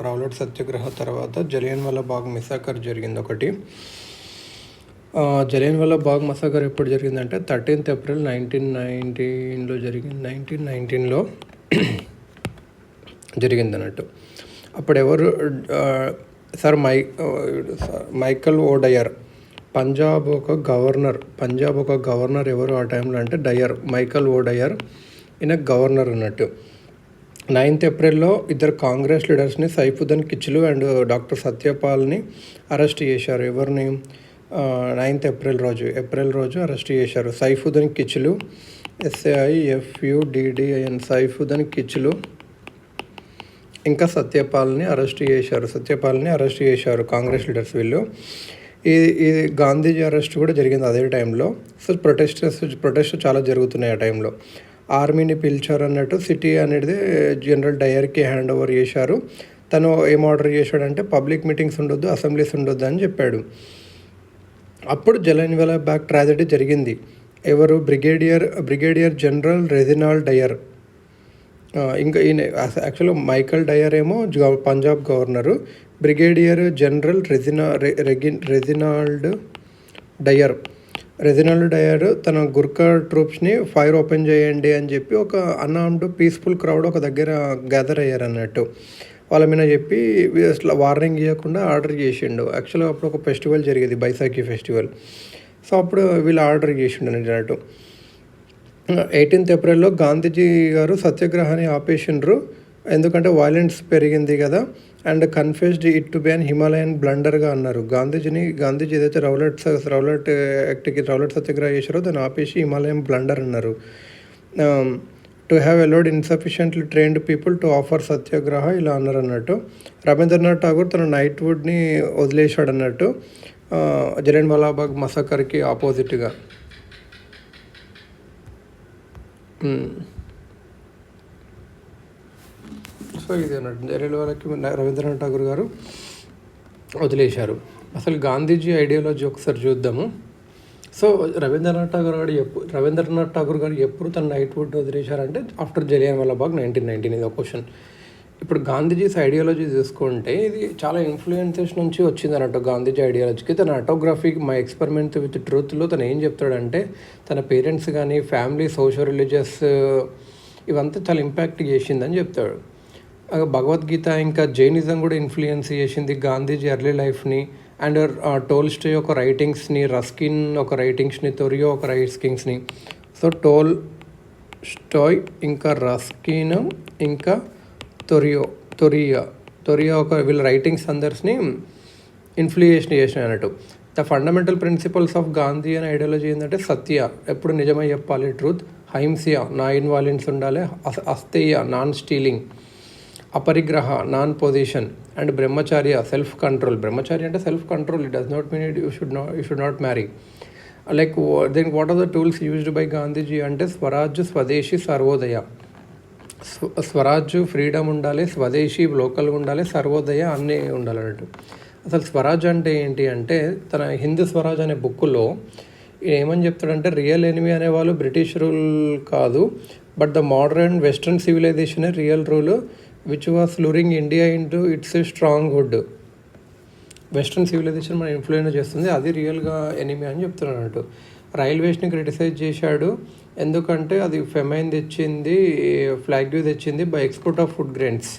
Rowlatt సత్యాగ్రహ తర్వాత జలియన్వాలా బాగ్ massacre జరిగింది ఒకటి. జలియన్వాలా బాగ్ మసాకర్ ఎప్పుడు జరిగిందంటే 13th April 1919లో జరిగింది. 1919లో జరిగింది అన్నట్టు. అప్పుడు ఎవరు sir Michael O'Dwyer Punjab ఒక గవర్నర్ ఎవరు ఆ టైంలో అంటే మైకల్ ఓ డయర్ ఈయన గవర్నర్ అన్నట్టు. 9th Aprilలో ఇద్దరు కాంగ్రెస్ లీడర్స్ని సైఫుద్దీన్ కిచ్లు అండ్ డాక్టర్ సత్యపాల్ని అరెస్ట్ చేశారు. ఎవరిని 9th April రోజు అరెస్ట్ చేశారు. సైఫుద్దీన్ కిచ్లు SAIFUDDIN సైఫుద్దీన్ కిచ్లు ఇంకా సత్యపాల్ని అరెస్ట్ చేశారు కాంగ్రెస్ లీడర్స్ వీళ్ళు. ఇది గాంధీజీ అరెస్ట్ కూడా జరిగింది అదే టైంలో. సో ప్రొటెస్ట్ చాలా జరుగుతున్నాయి ఆ టైంలో. ఆర్మీని పిలిచారు అన్నట్టు. సిటీ అనేది జనరల్ డయర్కి హ్యాండ్ ఓవర్ చేశారు. తను ఏం ఆర్డర్ చేశాడంటే పబ్లిక్ మీటింగ్స్ ఉండొద్దు, అసెంబ్లీస్ ఉండొద్దు అని చెప్పాడు. అప్పుడు జలియన్వాలా బాగ్ ట్రాజెడీ జరిగింది. ఎవరు బ్రిగేడియర్ జనరల్ రెజినాల్డ్ డయర్, ఇంకా ఈయన యాక్చువల్గా మైకల్ డయర్ ఏమో Punjab governor, brigadier general Reginald Dyer తన గుర్ఖా ట్రూప్స్ని ఫైర్ ఓపెన్ చేయండి అని చెప్పి ఒక అన్ఆర్మ్డ్ పీస్ఫుల్ క్రౌడ్ ఒక దగ్గర గ్యాదర్ అయ్యారు అన్నట్టు. వాళ్ళ మీద చెప్పి అసలు వార్నింగ్ ఇవ్వకుండా ఆర్డర్ చేసిండు. యాక్చువల్గా అప్పుడు ఒక ఫెస్టివల్ జరిగేది, బైసాఖి ఫెస్టివల్. సో అప్పుడు వీళ్ళు ఆర్డర్ చేసిండు అన్నట్టు. 18th Aprilలో గాంధీజీ గారు సత్యాగ్రహాన్ని ఆపేసిండ్రు. ఎందుకంటే వైలెన్స్ పెరిగింది కదా, and confessed it to be an Himalayan బ్లండర్గా అన్నారు. గాంధీజీ ఏదైతే రౌలట్ సత్యాగ్రహ చేశారో దాన్ని ఆపేసి హిమాలయన్ బ్లండర్ అన్నారు. To have allowed insufficiently trained people to offer satyagraha ఇలా అన్నారు అన్నట్టు. రవీంద్రనాథ్ ఠాగూర్ తన నైట్వుడ్ని వదిలేశాడు అన్నట్టు జలియన్వాలా బాగ్ మసాకర్కి ఆపోజిట్గా. సో ఇది అన్నట్టు జలియన్వాలాకి రవీంద్రనాథ్ ఠాగూర్ గారు వదిలేశారు. అసలు గాంధీజీ ఐడియాలజీ ఒకసారి చూద్దాము. సో రవీంద్రనాథ్ ఠాగూర్ గారు ఎప్పుడు తన నైట్వుడ్ వదిలేశారంటే ఆఫ్టర్ జలియన్వాలా బాగ్ 1919. ఇది ఒక క్వశ్చన్. ఇప్పుడు గాంధీజీస్ ఐడియాలజీ చూసుకుంటే ఇది చాలా ఇన్ఫ్లుయెన్సెస్ నుంచి వచ్చింది అన్నట్టు. గాంధీజీ ఐడియాలజీకి తన ఆటోగ్రఫీకి మై ఎక్స్పెరిమెంట్ విత్ ట్రూత్లో తను ఏం చెప్తాడంటే తన పేరెంట్స్ కానీ ఫ్యామిలీ, సోషల్ రిలీజియస్ ఇవంతా చాలా ఇంపాక్ట్ చేసిందని చెప్తాడు. భగవద్గీత ఇంకా జైనిజం కూడా ఇన్ఫ్లుయెన్స్ చేసింది గాంధీజీ ఎర్లీ లైఫ్ని. అండ్ టోల్స్టాయ్ ఒక రైటింగ్స్ని, రస్కిన్ ఒక రైటింగ్స్ని, తొరియో ఒక రైటింగ్స్ని. సో టోల్స్టాయ్ ఇంకా రస్కిన్ ఇంకా తొరియో ఒక వీళ్ళ రైటింగ్స్ అందరిని ఇన్ఫ్లుయెన్స్ చేసినాయి అన్నట్టు. The fundamental principles of Gandhi అనే ఐడియాలజీ ఏంటంటే సత్య, ఎప్పుడు నిజమై చెప్పాలి, ట్రూత్. అహింస, నాన్ వైలెన్స్ ఉండాలి. Asteya, non stealing. Aparigraha, non possession. And brahmacharya, self control. Brahmacharya అంటే self control. It does not mean you should not marry. Like then what are the tools used by Gandhiji అంటే స్వరాజ్, స్వదేశీ, సర్వోదయ. స్వరాజ్ ఫ్రీడమ్ ఉండాలి, స్వదేశీ లోకల్గా ఉండాలి, సర్వోదయ అన్నీ ఉండాలి అన్నట్టు. అసలు స్వరాజ్ అంటే ఏంటి అంటే తన హిందూ స్వరాజ్ అనే బుక్లో ఏమని చెప్తాడంటే రియల్ ఎనిమీ అనేవాళ్ళు బ్రిటిష్ రూల్ కాదు, but the modern western civilisation real rule which was luring India into its strong hood. Western civilisation మనం ఇన్ఫ్లుయెన్స్ చేస్తుంది, అది రియల్గా ఎనిమీ అని చెప్తున్నాడు అన్నట్టు. రైల్వేస్ని క్రిటిసైజ్ చేశాడు, ఎందుకంటే అది ఫెమైన్ తెచ్చింది, ఫ్లాగ్ తెచ్చింది by export of food grains.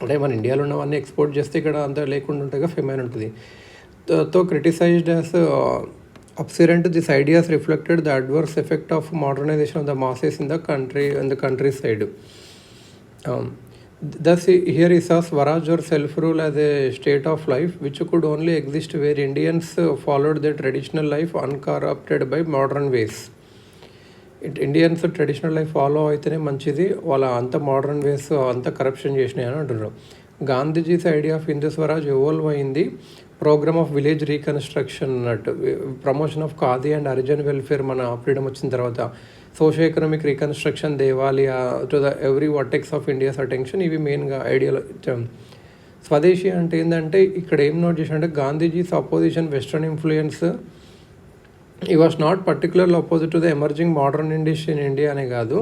అంటే మన ఇండియాలో ఉన్నవన్నీ ఎక్స్పోర్ట్ చేస్తే ఇక్కడ అంతా లేకుండా ఉంటుందిగా, ఫెమైన్ ఉంటుంది. తో criticised as aberrant this ideas reflected the adverse effect of modernisation of the masses in the countryside. Thus, here is a Swaraj or self-rule as a state of life which could only exist where Indians followed their traditional life uncorrupted by modern ways. Indians traditional life follow అయితేనే మంచిది, వాళ్ళ అంత modern వేస్ అంత corruption చేసినాయి అని అంటున్నారు. Gandhiji's idea of Hindu swaraj evolve అయింది programme of village reconstruction అన్నట్టు. Promotion of khadi and Harijan welfare మన ఫ్రీడమ్ వచ్చిన తర్వాత సోషో ఎకనామిక్ రీకన్స్ట్రక్షన్ దేవాలి to the every vertex of India's attention. ఇవి మెయిన్గా స్వదేశీ అంటే ఏంటంటే ఇక్కడ ఏం నోట్ చేసినట్టే Gandhiji's opposition western influence He was not particularly opposite to the emerging modern industry in India అనే కాదు.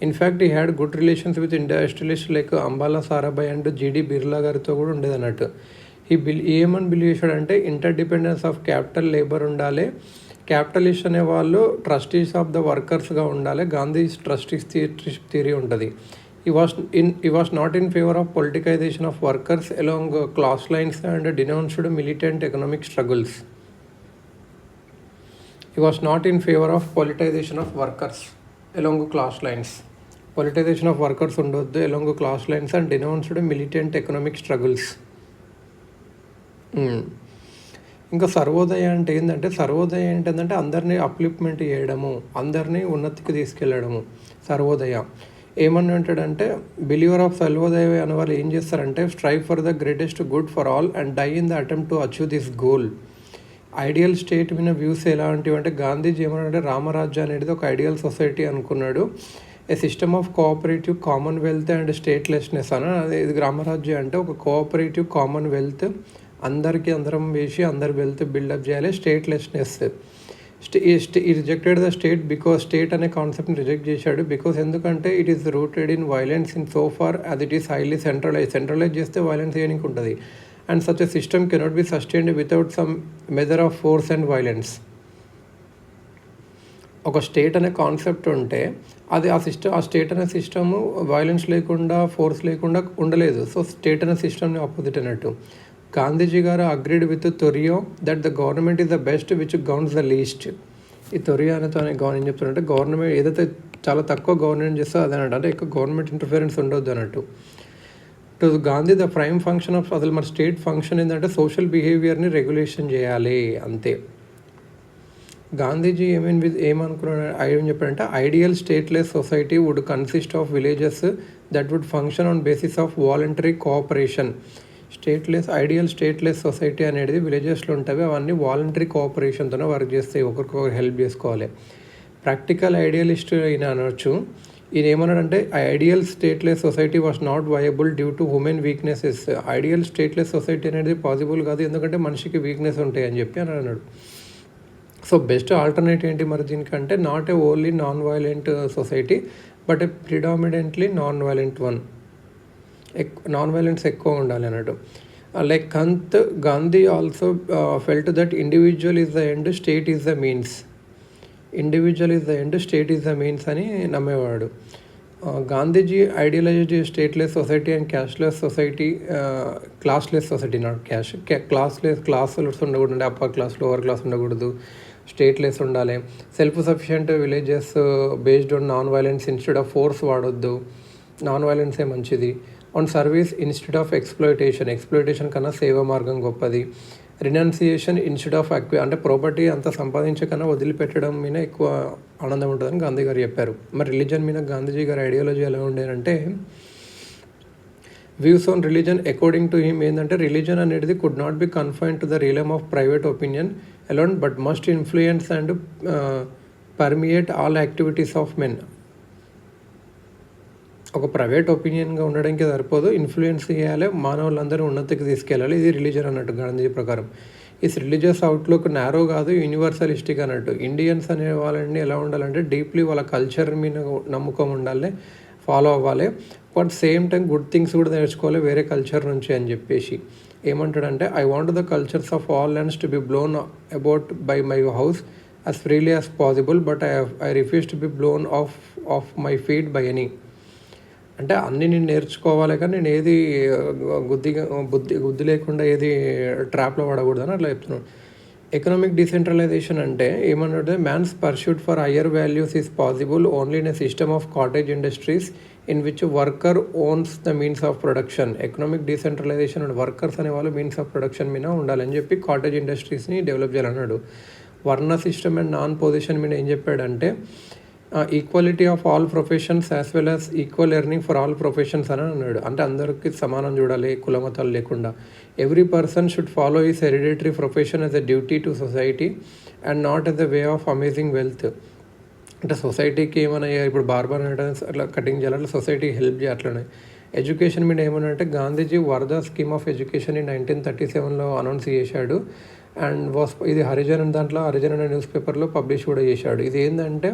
ఇన్ఫ్యాక్ట్ ఈ had good relations with industrialist like Ambala Sarabhai and జీడి బిర్లా గారితో కూడా ఉండేది అన్నట్టు. ఏమని బిలీవ్ చేశాడంటే inter dependence of capital labour ఉండాలి, క్యాపిటలిస్ట్ అనే వాళ్ళు ట్రస్టీస్ ఆఫ్ ద వర్కర్స్గా ఉండాలి, గాంధీ ట్రస్టీస్ థియరీ ఉంటుంది. He was not in favor of politicization of workers along class lines and denounced militant economic struggles. He was not in favor of politicization of workers along class lines. Politicization of workers ఉండొద్దు along class lines and denounced militant economic struggles. ఇంకా సర్వోదయ అంటే ఏంటంటే, సర్వోదయ ఏంటంటే అందరినీ అప్లిప్మెంట్ చేయడము, అందరినీ ఉన్నతికి తీసుకెళ్ళడము సర్వోదయ. ఏమని అంటాడంటే, బిలీవర్ ఆఫ్ సర్వోదయ అనే వాళ్ళు ఏం చేస్తారంటే, strive for the greatest good for all and die in the attempt to achieve this goal. Ideal state మీద వ్యూస్ ఎలాంటివి అంటే, గాంధీజీ ఏమన్నాడంటే రామరాజ్యం అనేది ఒక ఐడియల్ సొసైటీ అనుకున్నాడు. A system of cooperative commonwealth and statelessness అని. ఇది రామరాజ్యం అంటే ఒక కోఆపరేటివ్ కామన్వెల్త్, అందరికీ అందరం వేసి అందరి వెల్త్ బిల్డప్ చేయాలి. Statelessness, he rejected the state because state అనే కాన్సెప్ట్ని రిజెక్ట్ చేశాడు. బికాస్ ఎందుకంటే it is rooted in violence in so far as it is highly centralize చేస్తే వైలెన్స్ చేయడానికి ఉంటుంది. And such a system cannot be sustained without some measure of force and violence. ఒక state అనే concept ఉంటే అది ఆ state అనే system violence లేకుండా ఫోర్స్ లేకుండా ఉండలేదు. సో స్టేట్ అనే సిస్టమ్ని ఆపోజిట్ అన్నట్టు. గాంధీజీ గారు agreed with Thoreau that the government is the best which governs the least. ఈ తొరియో అనేతో ఏం చెప్తున్నారంటే, గవర్నమెంట్ ఏదైతే చాలా తక్కువ గవర్నమెంట్ చేస్తే అదే అన్నట్టు, అంటే ఎక్కువ గవర్నమెంట్ ఇంటర్ఫిరెన్స్ ఉండొద్దు అన్నట్టు. To Gandhi the prime function of, అసలు మన స్టేట్ ఫంక్షన్ ఏంటంటే సోషల్ బిహేవియర్ని రెగ్యులేషన్ చేయాలి అంతే. గాంధీజీ ఏమనుకున్నాడు, ఏం చెప్పాడంటే, ideal stateless society would consist of villages that would function on basis of voluntary cooperation. Ideal stateless society అనేది విలేజెస్లో ఉంటాయి, అవన్నీ వాలంటరీ కోఆపరేషన్తోనే వర్క్ చేస్తాయి, ఒకరికొకరు హెల్ప్ చేసుకోవాలి. ప్రాక్టికల్ ఐడియలిస్ట్ ఈయన అనొచ్చు. ఈయన ఏమన్నాడంటే, ideal stateless society was not viable due to human weaknesses. Ideal stateless society అనేది పాసిబుల్ కాదు, ఎందుకంటే మనిషికి వీక్నెస్ ఉంటాయి అని చెప్పి అని అన్నాడు. సో బెస్ట్ ఆల్టర్నేటివ్ ఏంటి మరి దీనికంటే, not a only non violent society but a predominantly non violent one. Non violence ఎక్కువ ఉండాలి అన్నట్టు. Like Gandhi also felt that individual is the end, state is the means. Individual is the end, state is the means అని నమ్మేవాడు. Gandhiji idealised stateless society and cashless society, classless society, not cash, classless ఉండకూడదు, upper class lower class ఉండకూడదు, stateless ఉండాలి. Self sufficient villages based on non violence instead of force వాడొద్దు, non వైలెన్సే మంచిది. On service instead of exploitation కన్నా సేవ మార్గం గొప్పది. రినౌన్సియేషన్ ఇన్స్టెడ్ ఆఫ్ అంటే ప్రాపర్టీ అంత సంపాదించకన్నా వదిలిపెట్టడం మీద ఎక్కువ ఆనందం ఉంటుందని గాంధీ గారు చెప్పారు. మరి రిలీజన్ మీద గాంధీజీ గారి ఐడియాలజీ ఎలా ఉండేదంటే, views on religion according to him ఏంటంటే, రిలీజన్ అనేది could not be confined to the realm of private opinion alone but must influence and permeate all activities of men. ఒక ప్రైవేట్ ఒపీనియన్గా ఉండడానికి సరిపోదు, ఇన్ఫ్లుయెన్స్ చేయాలి, మానవులందరూ ఉన్నతికి తీసుకెళ్ళాలి. ఇది రిలీజన్ అన్నట్టు గాంధీ ప్రకారం. ఈ రిలీజియస్ అవుట్లుక్ నారో కాదు, యూనివర్సలిస్టిక్ అన్నట్టు. ఇండియన్స్ అనే వాళ్ళని ఎలా ఉండాలంటే, డీప్లీ వాళ్ళ కల్చర్ మీద నమ్మకం ఉండాలి, ఫాలో అవ్వాలి. But same time good things కూడా నేర్చుకోవాలి వేరే కల్చర్ నుంచి అని చెప్పేసి. ఏమంటాడంటే, I want the cultures of all lands to be blown about by my house as freely as possible but I refuse to be blown of my feet by any. అంటే అన్నీ నేను నేర్చుకోవాలి కానీ నేను ఏది బుద్ధి లేకుండా ఏది ట్రాప్లో పడకూడదు అని అట్లా చెప్తున్నాను. ఎకనామిక్ డిసెంట్రలైజేషన్ అంటే ఏమన్నట్టు, man's pursuit for higher values is possible only in a system of cottage industries in which worker owns the means of production. Economic decentralisation అంటే వర్కర్స్ అనేవాళ్ళు మీన్స్ ఆఫ్ ప్రొడక్షన్ మీద ఉండాలని చెప్పి కాటేజ్ ఇండస్ట్రీస్ని డెవలప్ చేయాలన్నాడు. వర్ణ system and non position మీద ఏం చెప్పాడంటే, equality of all professions as well as equal earning for all professions అని అన్నాడు. అంటే అందరికీ సమానం చూడాలి, కులమతాలు లేకుండా. Every person should follow his hereditary profession as a duty to society and not as a way of amazing wealth. అంటే సొసైటీకి ఏమైనా ఇప్పుడు బార్బర్ అట్లా కటింగ్ చేయాలి, అట్లా సొసైటీకి హెల్ప్ చేయాలి. అట్లనే ఎడ్యుకేషన్ మీద ఏమన్నా అంటే, Gandhiji Wardha scheme of education 1937లో అనౌన్స్ చేశాడు. ఇది హరిజన్ దాంట్లో హరిజన్ అనే న్యూస్ పేపర్లో పబ్లిష్ కూడా చేశాడు. ఇది ఏంటంటే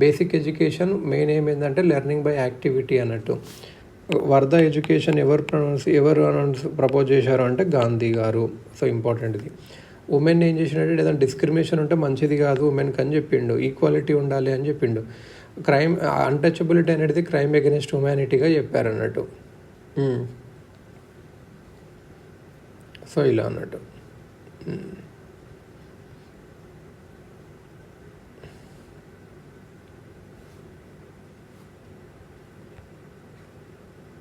బేసిక్ ఎడ్యుకేషన్ మెయిన్ ఏం ఏంటంటే లెర్నింగ్ బై యాక్టివిటీ అన్నట్టు. వర్ధ ఎడ్యుకేషన్ ఎవరు ప్రపోజ్ చేశారు అంటే గాంధీ గారు. సో ఇంపార్టెంట్ ఇది. ఉమెన్ ఏం చేసినట్టు ఏదైనా డిస్క్రిమినేషన్ ఉంటే మంచిది కాదు ఉమెన్కి అని చెప్పిండు. ఈక్వాలిటీ ఉండాలి అని చెప్పిండు. క్రైమ్ అన్టచబిలిటీ అనేది క్రైమ్ అగెనిస్ట్ హ్యుమానిటీగా చెప్పారు అన్నట్టు. సో ఇలా అన్నట్టు.